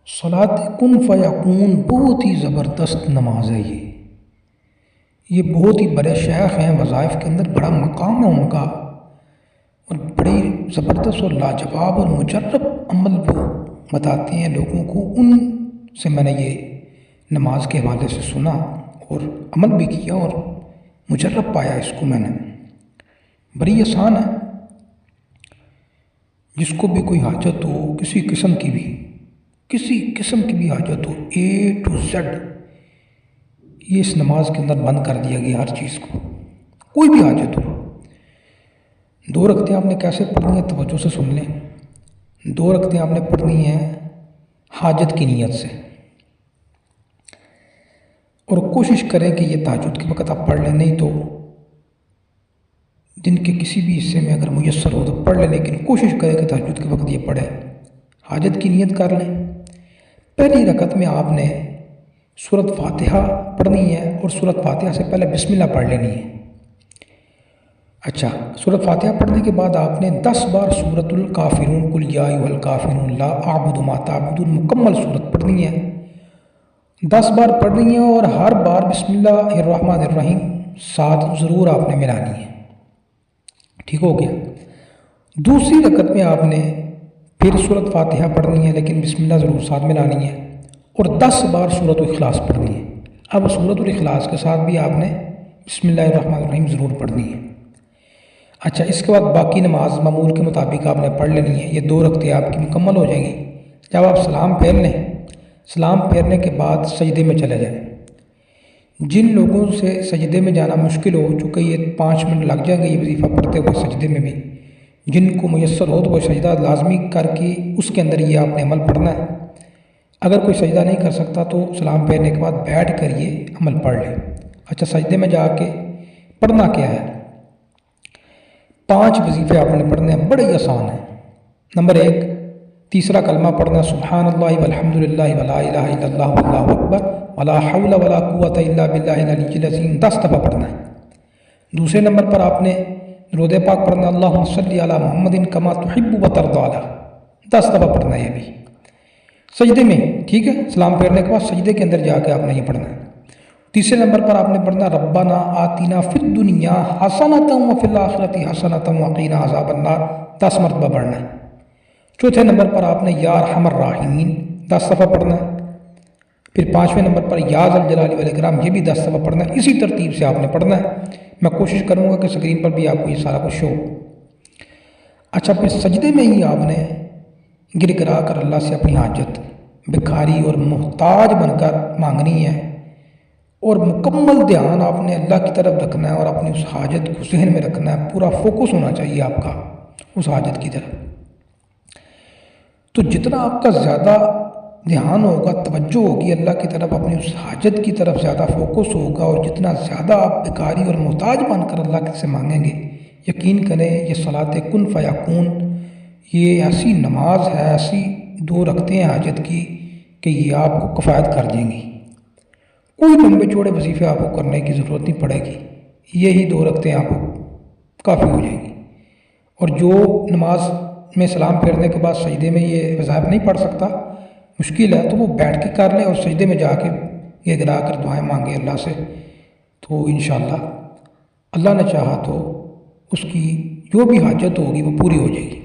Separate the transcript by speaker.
Speaker 1: صلاۃ کن فیکون بہت ہی زبردست نماز ہے یہ بہت ہی بڑے شیخ ہیں، وظائف کے اندر بڑا مقام ہے ان کا، اور بڑی زبردست اور لاجواب اور مجرب عمل وہ بتاتے ہیں لوگوں کو۔ ان سے میں نے یہ نماز کے حوالے سے سنا اور عمل بھی کیا اور مجرب پایا اس کو میں نے۔ بڑی آسان ہے، جس کو بھی کوئی حاجت ہو، کسی قسم کی بھی حاجت ہو، A to Z یہ اس نماز کے اندر بند کر دیا گیا ہر چیز کو، کوئی بھی حاجت ہو۔ 2 رکعتیں آپ نے کیسے پڑھنی ہیں توجہ سے سن لیں۔ 2 رکعتیں آپ نے پڑھنی ہیں حاجت کی نیت سے، اور کوشش کریں کہ یہ تہجد کے وقت آپ پڑھ لیں، نہیں تو دن کے کسی بھی حصے میں اگر میسر ہو تو پڑھ لیں، لیکن کوشش کریں کہ تہجد کے وقت یہ پڑھیں، حاجت کی نیت کر لیں۔ پہلی رکعت میں آپ نے سورۃ فاتحہ پڑھنی ہے، اور سورۃ فاتحہ سے پہلے بسم اللہ پڑھ لینی ہے۔ اچھا، سورۃ فاتحہ پڑھنے کے بعد آپ نے 10 بار سورۃ الکافرون قل یا ایھا الکافرون لا اعبد ما تعبدون مکمل سورت پڑھنی ہے، 10 بار پڑھنی ہے، اور ہر بار بسم اللہ الرحمن الرحیم ساتھ ضرور آپ نے ملانی ہے۔ ٹھیک ہو گیا۔ دوسری رکعت میں آپ نے پھر سورۃ فاتحہ پڑھنی ہے، لیکن بسم اللہ ضرور ساتھ ملانی ہے، اور 10 بار سورۃ الاخلاص پڑھنی ہے۔ اب سورۃ الاخلاص کے ساتھ بھی آپ نے بسم اللہ الرحمن الرحیم ضرور پڑھنی ہے۔ اچھا، اس کے بعد باقی نماز معمول کے مطابق آپ نے پڑھ لینی ہے، یہ 2 رکعتیں آپ کی مکمل ہو جائیں گی۔ جب آپ سلام پھیر لیں، سلام پھیرنے کے بعد سجدے میں چلے جائیں۔ جن لوگوں سے سجدے میں جانا مشکل ہو، چونکہ یہ 5 منٹ لگ جائیں گے یہ وظیفہ پڑھتے ہوئے سجدے میں بھی، جن کو میسر ہو تو وہ سجدہ لازمی کر کے اس کے اندر یہ آپ نے عمل پڑھنا ہے۔ اگر کوئی سجدہ نہیں کر سکتا تو سلام پھیرنے کے بعد بیٹھ کر یہ عمل پڑھ لے۔ اچھا، سجدے میں جا کے پڑھنا کیا ہے؟ 5 وظیفے آپ نے پڑھنے ہیں، بڑے ہی آسان ہیں۔ نمبر 1، تیسرا کلمہ پڑھنا سبحان اللہ والحمد للہ ولا الہ الا اللہ واللہ اکبر ولا حول ولا قوۃ الا باللہ العلی العظیم 10 دفعہ پڑھنا ہے۔ دوسرے نمبر پر آپ نے درود پاک پڑھنا اللہم صلی علی محمد کما تحب و ترضی 10 دفعہ پڑھنا ہے یہ بھی سجدے میں۔ ٹھیک ہے، سلام پھیرنے کے بعد سجدے کے اندر جا کے آپ نے یہ پڑھنا ہے۔ تیسرے نمبر پر آپ نے پڑھنا ربنا آتنا فی الدنیا حسنۃ وفی الآخرۃ حسنۃ وقنا عذاب النار 10 مرتبہ پڑھنا ہے۔ چوتھے نمبر پر آپ نے یا ارحم الراحمین 10 دفعہ پڑھنا ہے۔ پھر 5ویں نمبر پر یا ذا الجلال والاکرام یہ بھی 10 دفعہ پڑھنا ہے۔ اسی ترتیب سے آپ نے پڑھنا ہے۔ میں کوشش کروں گا کہ اسکرین پر بھی آپ کو یہ سارا کچھ ہو۔ اچھا، پھر سجدے میں ہی آپ نے گر گرا کر اللہ سے اپنی حاجت بھکاری اور محتاج بن کر مانگنی ہے، اور مکمل دھیان آپ نے اللہ کی طرف رکھنا ہے، اور اپنی اس حاجت کو ذہن میں رکھنا ہے، پورا فوکس ہونا چاہیے آپ کا اس حاجت کی طرف۔ تو جتنا آپ کا زیادہ دھیان ہوگا، توجہ ہوگی اللہ کی طرف، اپنی اس حاجت کی طرف زیادہ فوکس ہوگا، اور جتنا زیادہ آپ بھکاری اور محتاج بن کر اللہ سے مانگیں گے، یقین کریں یہ صلاۃ کن فیکون یہ ایسی نماز ہے، ایسی 2 رکعتیں ہیں حاجت کی کہ یہ آپ کو کفایت کر دیں گی۔ کوئی لمبے چوڑے وظیفے آپ کو کرنے کی ضرورت نہیں پڑے گی، یہی 2 رکعتیں آپ کو کافی ہو جائیں گی۔ اور جو نماز میں سلام پھیرنے کے بعد سجدے میں یہ وظائف نہیں پڑھ سکتا، مشکل ہے، تو وہ بیٹھ کے کر لے اور سجدے میں جا کے یہ گرا کر دعائیں مانگے اللہ سے، تو انشاءاللہ اللہ نے چاہا تو اس کی جو بھی حاجت ہوگی وہ پوری ہو جائے گی۔